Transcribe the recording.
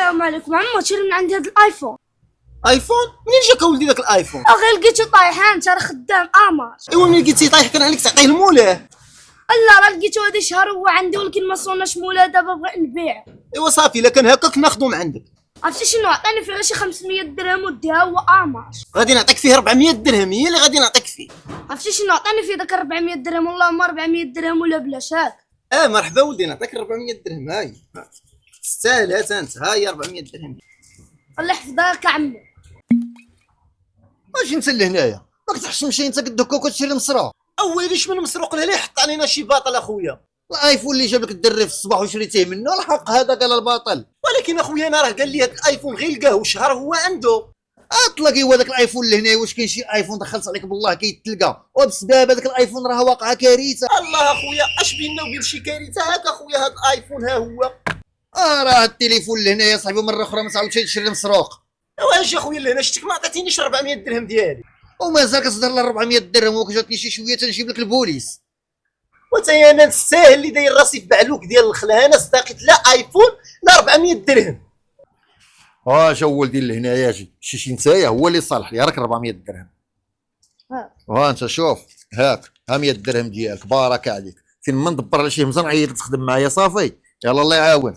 السلام عليكم عمو، شري من عندي هذا الايفون. ايفون؟ منين جاك اولدي داك الايفون؟ غير لقيته طايح، انت راه خدام امر. ايوا منين لقيتيه طايح كان عليك تعطيه لمولاه. لا راه لقيته هذا شهر هو عندي، ولكن ما صوناش مولاه، دابا بغيت نبيع. ايوا صافي، الا كان هكاك ناخذو من عندك. عرفتي شنو؟ عطيني فيه شي 500 درهم وديها، هو امر. غادي نعطيك فيه 400 درهم، هي اللي غادي نعطيك فيه. عرفتي شنو؟ عطيني فيه داك 400 درهم، والله ما 400 درهم ولا بلاش. هاك مرحبا ولدي، نعطيك 400 درهم. هاي تستاهلها تا انت، هاي 400 درهم. الله يحفظك عمو. اش انت لهنايا؟ راك تحشمشي انت قد هكا كتشري مسروق. اويليش من مسروق له ليه حط علينا شي باطل اخويا؟ الايفون اللي جاب لك الدري في الصباح وشريتيه منه الحق هذا قال الباطل. ولكن اخويا انا راه قال لي هذا الايفون غير لقاه وشهر هو عنده. اطلقي هو داك الايفون اللي هنا، واش كاين شي ايفون دخلت عليك بالله كيتلقى وبسبب هذاك الايفون راه واقعه كارثه. الله اخويا اش بينا وبين شي كارثه؟ هاك اخويا هذا الايفون ها هو. راه التليفون اللي هنايا صاحبي مره اخرى ما تعاودش تشري مسروق. واش اخويا لهنا شتك ما عطيتينيش 400 درهم ديالي. ومازال كتصدر لها 400 درهم وكجاتني شي شويه تنجيب لك البوليس. وتايا انا نستاهل اللي داير راسي في بعلوك ديال الخلا، انا استاقيت لا ايفون لا 400 درهم. شا ولدي اللي هنايا جي شي نتايا هو اللي صالح لي، راك 400 درهم. انت شوف هاك ها 100 درهم ديالك، بارك عليك. فين ما ندبر على شي همزه نعيط تخدم معايا صافي. يلا الله يعاون.